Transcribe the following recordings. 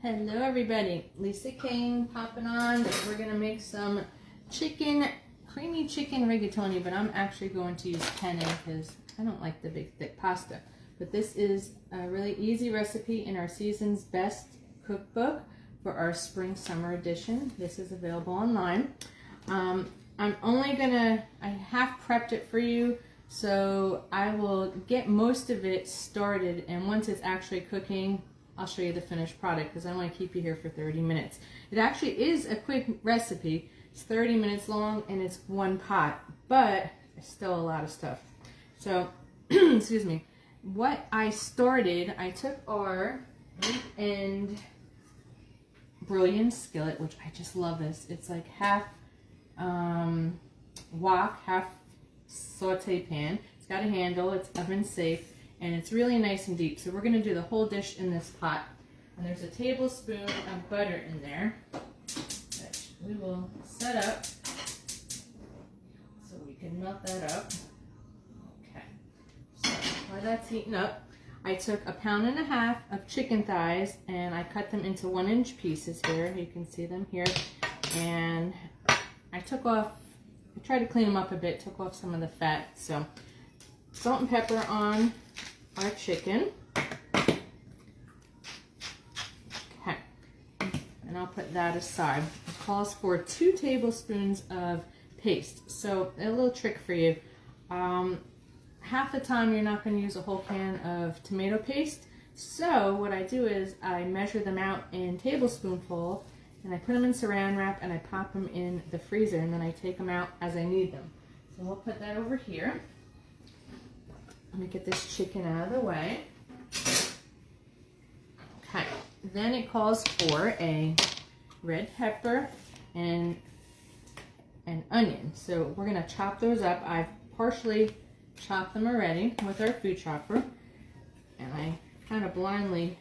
Hello everybody, Lisa Kane popping on. We're gonna make some creamy chicken rigatoni, but I'm actually going to use penne because I don't like the big thick pasta. But this is a really easy recipe in our Season's Best cookbook for our spring summer edition. This is available online. I have prepped it for you, so I will get most of it started, and once it's actually cooking, I'll show you the finished product because I want to keep you here for 30 minutes. It actually is a quick recipe. It's 30 minutes long and it's one pot, but it's still a lot of stuff. So, excuse me. What I started, I took our and brilliant skillet, which I just love this. It's like half wok, half saute pan. It's got a handle, it's oven safe, and it's really nice and deep. So we're going to do the whole dish in this pot. And there's a tablespoon of butter in there that we will set up so we can melt that up. Okay, so while that's heating up, I took 1.5 pounds of chicken thighs and I cut them into 1-inch pieces here. You can see them here. And I tried to clean them up a bit, took off some of the fat. So salt and pepper on our chicken. Okay, and I'll put that aside. It calls for 2 tablespoons of paste. So a little trick for you. Half the time you're not going to use a whole can of tomato paste. So what I do is I measure them out in tablespoonful and I put them in saran wrap and I pop them in the freezer, and then I take them out as I need them. So we'll put that over here. Let me get this chicken out of the way. Okay, then it calls for a red pepper and an onion. So we're gonna chop those up. I've partially chopped them already with our food chopper, and I kind of blindly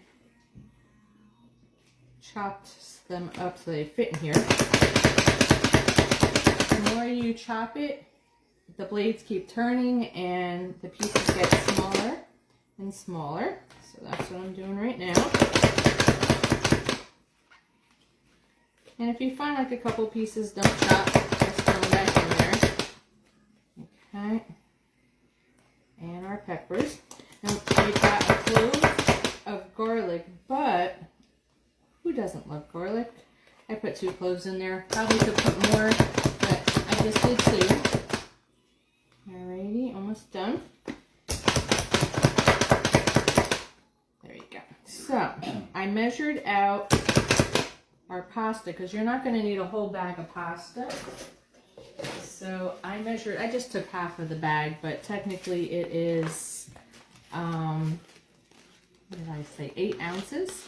chopped them up so they fit in here. The more you chop it, the blades keep turning and the pieces get smaller and smaller. So that's what I'm doing right now. And if you find like a couple pieces don't chop, just throw them back in there. Okay. And our peppers. Now we've got a clove of garlic, but who doesn't love garlic? I put 2 cloves in there. Probably could put more, but I just did 2. Alrighty, almost done. There you go. So, I measured out our pasta because you're not going to need a whole bag of pasta. So, I just took half of the bag, but technically it is, what did I say, 8 ounces.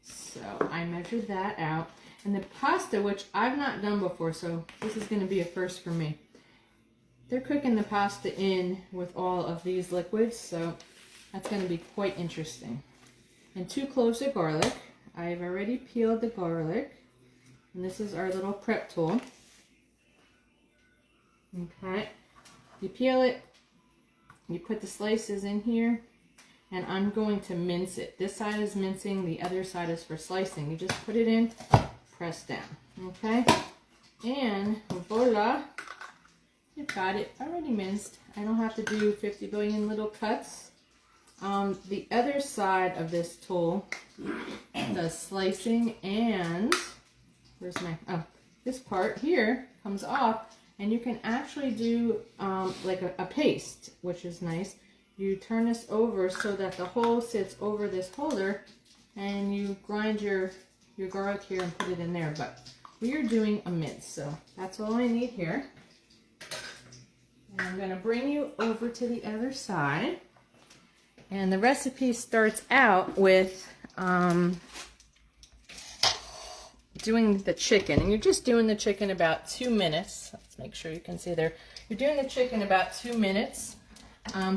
So, I measured that out. And the pasta, which I've not done before, so this is going to be a first for me. They're cooking the pasta in with all of these liquids, so that's going to be quite interesting. And 2 cloves of garlic. I've already peeled the garlic. And this is our little prep tool. Okay. You peel it, you put the slices in here, and I'm going to mince it. This side is mincing, the other side is for slicing. You just put it in, press down. Okay? And voila. You've got it already minced. I don't have to do 50 billion little cuts. The other side of this tool does slicing, and where's my, this part here comes off, and you can actually do like a paste, which is nice. You turn this over so that the hole sits over this holder, and you grind your garlic here and put it in there. But we are doing a mince, so that's all I need here. And I'm going to bring you over to the other side. And the recipe starts out with doing the chicken. And you're just doing the chicken about 2 minutes. Let's make sure you can see there. You're doing the chicken about 2 minutes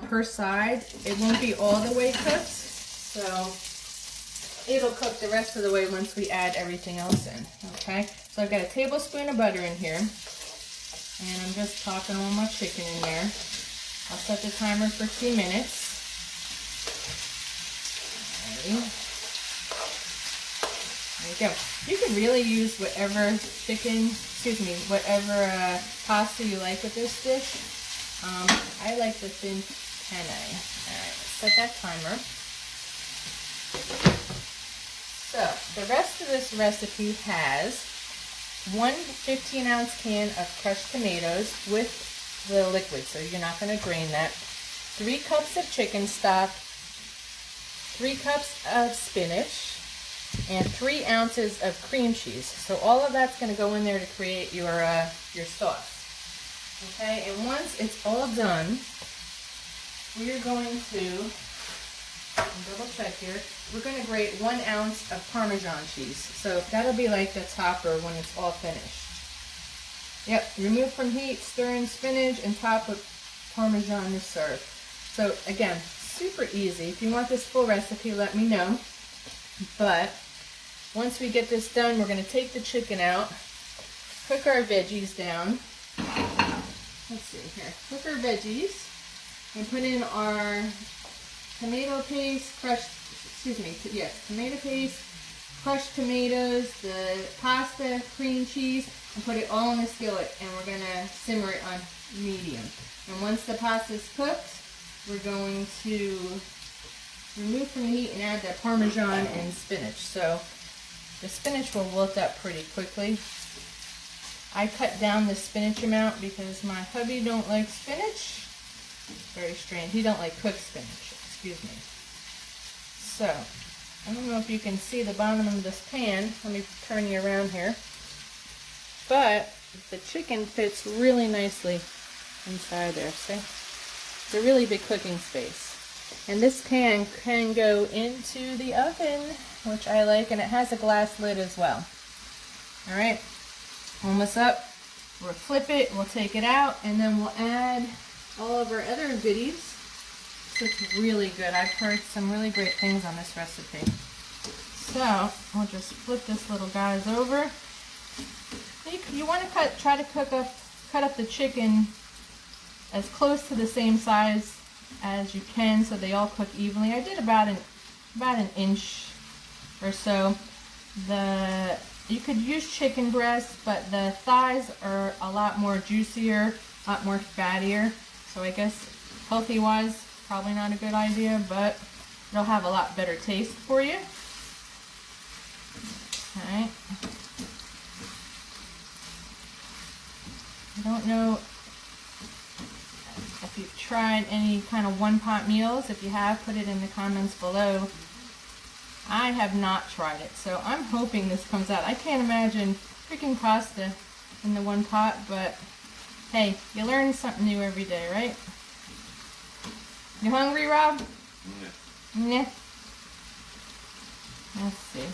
per side. It won't be all the way cooked. So it'll cook the rest of the way once we add everything else in. Okay? So I've got a tablespoon of butter in here. And I'm just popping all my chicken in there. I'll set the timer for 2 minutes. Okay. go. You can really use whatever whatever pasta you like with this dish. I like the thin penne. Alright, let's set that timer. So, the rest of this recipe has one 15-ounce can of crushed tomatoes with the liquid, so you're not going to drain that. 3 cups of chicken stock, 3 cups of spinach, and 3 ounces of cream cheese. So all of that's going to go in there to create your sauce. Okay, and once it's all done, we are going to double check here. We're going to grate 1 ounce of Parmesan cheese. So that'll be like the topper when it's all finished. Yep, remove from heat, stir in spinach, and top with Parmesan to serve. So again, super easy. If you want this full recipe, let me know. But once we get this done, we're going to take the chicken out, cook our veggies down. Let's see here. Cook our veggies and put in our tomato paste, tomato paste, crushed tomatoes, the pasta, cream cheese, and put it all in the skillet, and we're going to simmer it on medium. And once the pasta is cooked, we're going to remove from the heat and add the Parmesan and spinach. So the spinach will wilt up pretty quickly. I cut down the spinach amount because my hubby don't like spinach. Very strange. He don't like cooked spinach. Excuse me. So, I don't know if you can see the bottom of this pan. Let me turn you around here. But the chicken fits really nicely inside there. See? It's a really big cooking space. And this pan can go into the oven, which I like, and it has a glass lid as well. Alright, almost up. We'll flip it, we'll take it out, and then we'll add all of our other goodies. It's really good. I've heard some really great things on this recipe. So, I'll just flip this little guys over. You want to try to cut up the chicken as close to the same size as you can so they all cook evenly. I did about an inch or so. You could use chicken breast, but the thighs are a lot more juicier, a lot more fattier. So I guess healthy wise, probably not a good idea, but it'll have a lot better taste for you. Alright. I don't know if you've tried any kind of one-pot meals. If you have, put it in the comments below. I have not tried it, so I'm hoping this comes out. I can't imagine freaking pasta in the one pot, but hey, you learn something new every day, right? You hungry, Rob? Yeah. Nah. Let's see.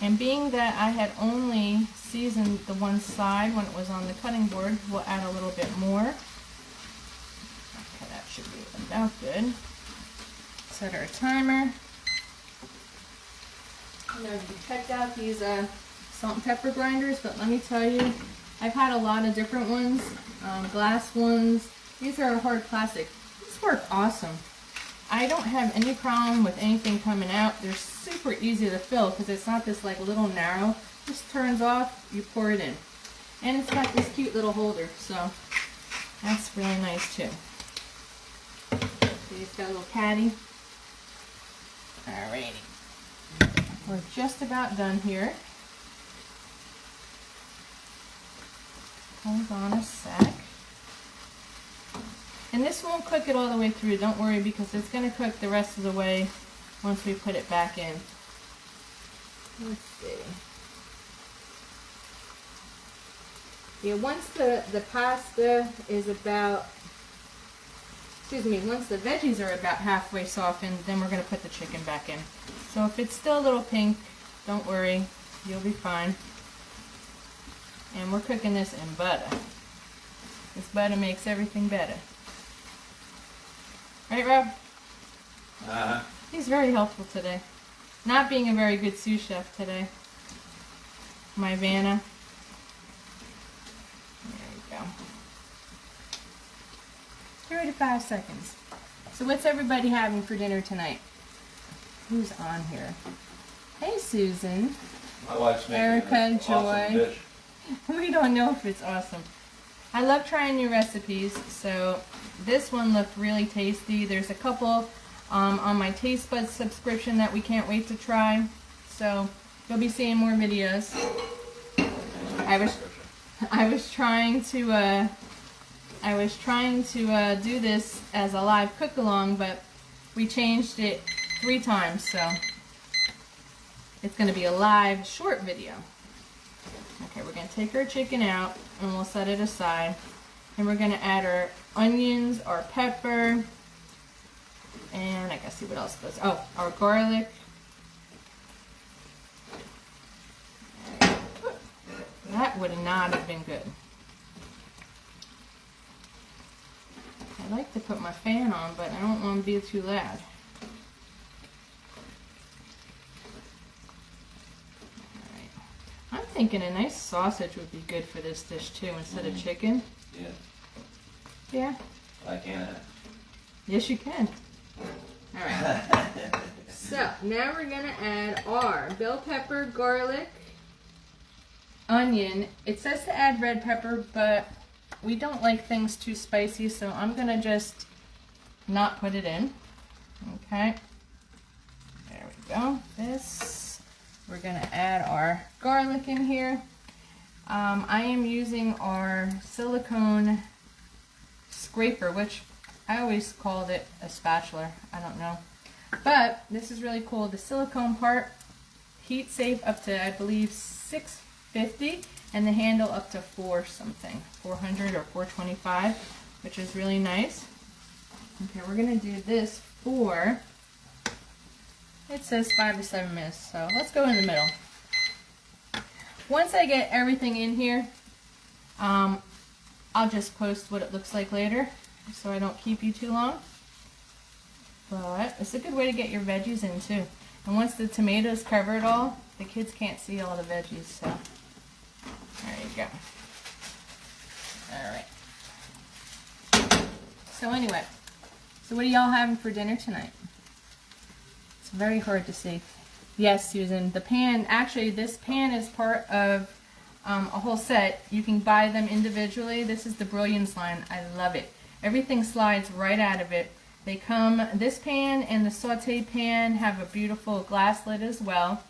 And being that I had only seasoned the one side when it was on the cutting board, we'll add a little bit more. Okay, that should be about good. Set our timer. I know you checked out these salt and pepper grinders, but let me tell you, I've had a lot of different ones, glass ones. These are hard plastic. These work awesome. I don't have any problem with anything coming out. They're super easy to fill because it's not this like little narrow. Just turns off, you pour it in. And it's got this cute little holder, so that's really nice too. See, it's got a little caddy. Alrighty. We're just about done here. Hold on a sec. And this won't cook it all the way through, don't worry, because it's going to cook the rest of the way once we put it back in. Let's see. Yeah, once the pasta is about, once the veggies are about halfway softened, then we're going to put the chicken back in. So if it's still a little pink, don't worry, you'll be fine. And we're cooking this in butter. This butter makes everything better. Right, Rob? He's very helpful today. Not being a very good sous chef today. My Vanna. There we go. 3 to 5 seconds. So what's everybody having for dinner tonight? Who's on here? Hey, Susan. My wife's making Erica, an Joy. awesome dish. We don't know if it's awesome. I love trying new recipes, so this one looked really tasty. There's a couple on my Taste Buds subscription that we can't wait to try. So you'll be seeing more videos. I was trying to do this as a live cook along, but we changed it 3 times, so it's going to be a live short video. Okay, we're going to take our chicken out and we'll set it aside. And we're going to add our onions, our pepper, and I gotta see what else goes. Oh, our garlic. That would not have been good. I like to put my fan on, but I don't want to be too loud. Alright. I'm thinking a nice sausage would be good for this dish too, instead of chicken. Yeah. Yeah? I can. Yes, you can. Alright. So, now we're going to add our bell pepper, garlic, onion. It says to add red pepper, but we don't like things too spicy, so I'm going to just not put it in. Okay. There we go. This. We're going to add our garlic in here. I am using our silicone scraper, which I always called it a spatula. I don't know. But this is really cool. The silicone part, heat safe up to, I believe, 650, and the handle up to 400 or 425, which is really nice. Okay, we're going to do this for, it says 5 to 7 minutes, so let's go in the middle. Once I get everything in here, I'll just post what it looks like later, so I don't keep you too long. But it's a good way to get your veggies in too. And once the tomatoes cover it all, the kids can't see all the veggies, so there you go. Alright. So anyway, so what are y'all having for dinner tonight? It's very hard to see. Yes, Susan, the pan, actually this pan is part of a whole set. You can buy them individually. This is the Brilliance line. I love it. Everything slides right out of it. They come, this pan and the saute pan have a beautiful glass lid as well.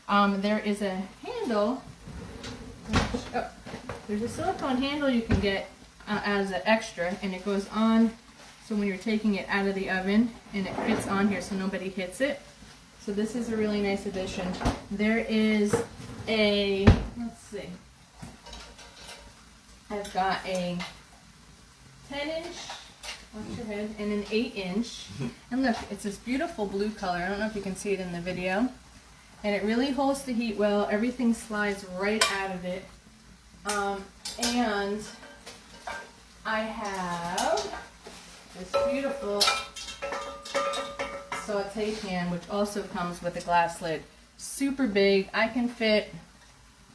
There is a handle, there's a silicone handle you can get as an extra, and it goes on, so when you're taking it out of the oven, and it fits on here so nobody hits it. So this is a really nice addition. There is a, let's see, I've got a 10-inch, watch your head, and an 8-inch. And look, it's this beautiful blue color. I don't know if you can see it in the video. And it really holds the heat well. Everything slides right out of it. And I have this beautiful saute pan, which also comes with a glass lid. Super big. I can fit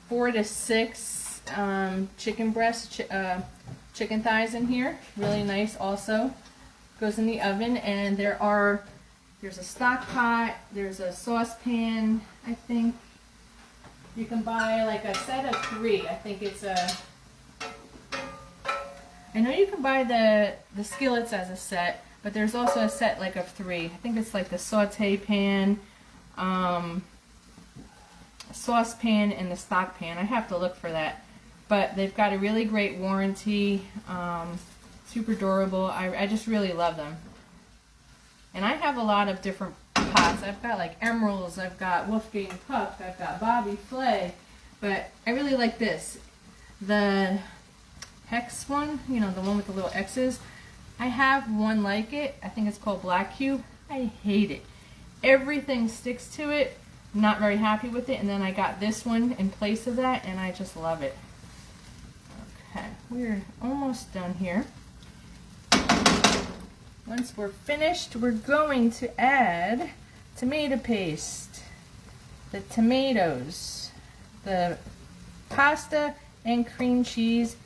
4 to 6 chicken breasts, chicken thighs in here. Really nice also. Goes in the oven, and there's a stock pot, there's a saucepan, I think. You can buy like a set of 3. I think it's I know you can buy the skillets as a set, but there's also a set like of 3. I think it's like the saute pan, saucepan, and the stock pan. I have to look for that. But they've got a really great warranty, super durable. I just really love them. And I have a lot of different pots. I've got like Emeralds, I've got Wolfgang Puck, I've got Bobby Flay, but I really like this. The Hex one, you know, the one with the little X's. I have one like it. I think it's called Black Cube. I hate it. Everything sticks to it. I'm not very happy with it. And then I got this one in place of that, and I just love it. Okay, we're almost done here. Once we're finished, we're going to add tomato paste, the tomatoes, the pasta and cream cheese,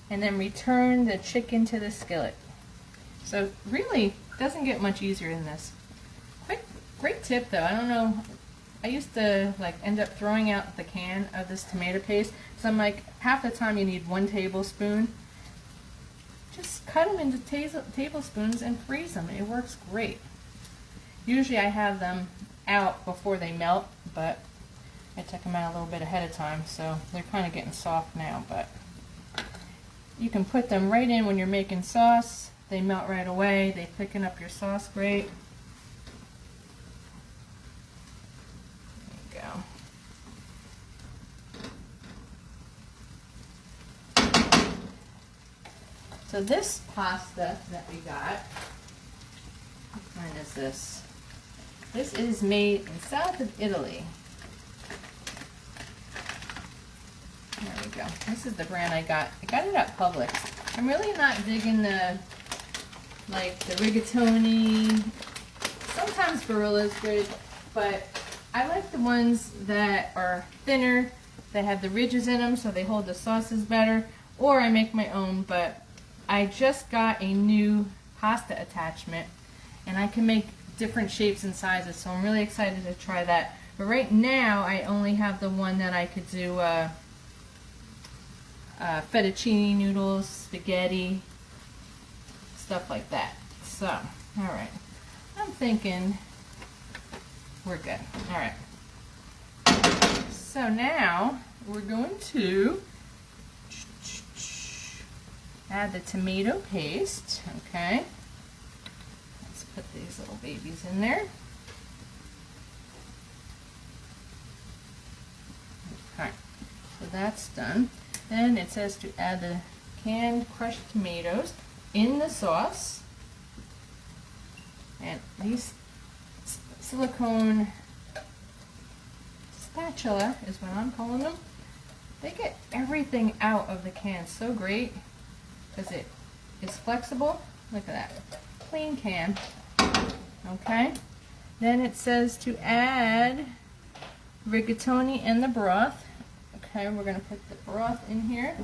and then return the chicken to the skillet. So really, doesn't get much easier than this. Great tip though. I don't know I used to like end up throwing out the can of this tomato paste. So I'm like, half the time you need 1 tablespoon. Just cut them into tablespoons and freeze them. It works great. Usually I have them out before they melt, but I took them out a little bit ahead of time, so they're kind of getting soft now. But you can put them right in when you're making sauce. They melt right away. They thicken up your sauce great. There you go. So this pasta that we got, what kind is this? This is made in south of Italy. There we go. This is the brand I got. I got it at Publix. I'm really not digging the rigatoni. Sometimes Barilla is good, but I like the ones that are thinner, that have the ridges in them so they hold the sauces better, or I make my own. But I just got a new pasta attachment, and I can make different shapes and sizes, so I'm really excited to try that. But right now I only have the one that I could do fettuccine noodles, spaghetti, stuff like that. So, alright, I'm thinking we're good. Alright, so now we're going to add the tomato paste. Okay, let's put these little babies in there. Okay, so that's done. Then it says to add the canned crushed tomatoes in the sauce. And these silicone spatula is what I'm calling them. They get everything out of the can so great because it is flexible. Look at that. Clean can. Okay. Then it says to add rigatoni in the broth. Okay, we're going to put the broth in here.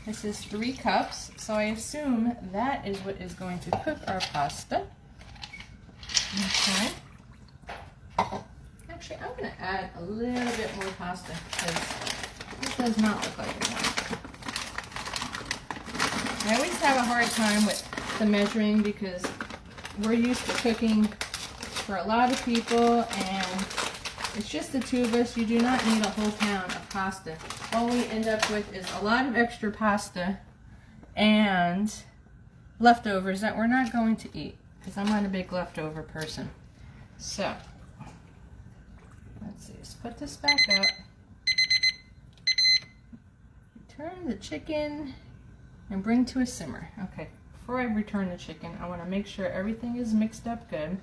This is 3 cups, so I assume that is what is going to cook our pasta. Okay. Actually, I'm going to add a little bit more pasta because this does not look like enough. I always have a hard time with the measuring because we're used to cooking for a lot of people, and it's just the 2 of us. You do not need a whole pound of pasta. All we end up with is a lot of extra pasta and leftovers that we're not going to eat because I'm not a big leftover person. So, let's see. Let's put this back up. Turn the chicken and bring to a simmer. Okay, before I return the chicken, I want to make sure everything is mixed up good.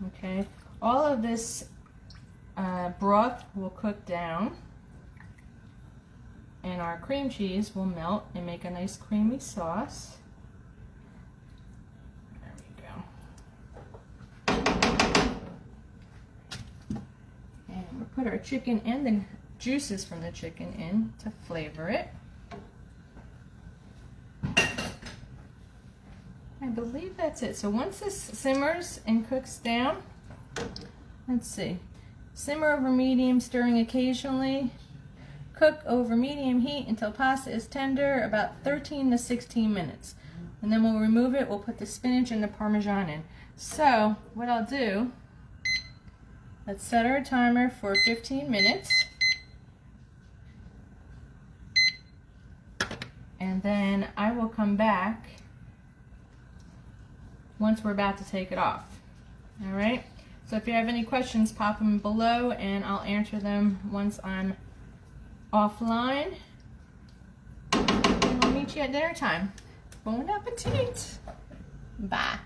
Okay, all of this broth will cook down, and our cream cheese will melt and make a nice creamy sauce. There we go. And we'll put our chicken and the juices from the chicken in to flavor it. I believe that's it. So once this simmers and cooks down, let's see. Simmer over medium, stirring occasionally. Cook over medium heat until pasta is tender, about 13 to 16 minutes. And then we'll remove it. We'll put the spinach and the Parmesan in. So what I'll do, let's set our timer for 15 minutes. And then I will come back once we're about to take it off. All right? So if you have any questions, pop them below and I'll answer them once I'm offline. And I'll meet you at dinner time. Bon appetit! Bye.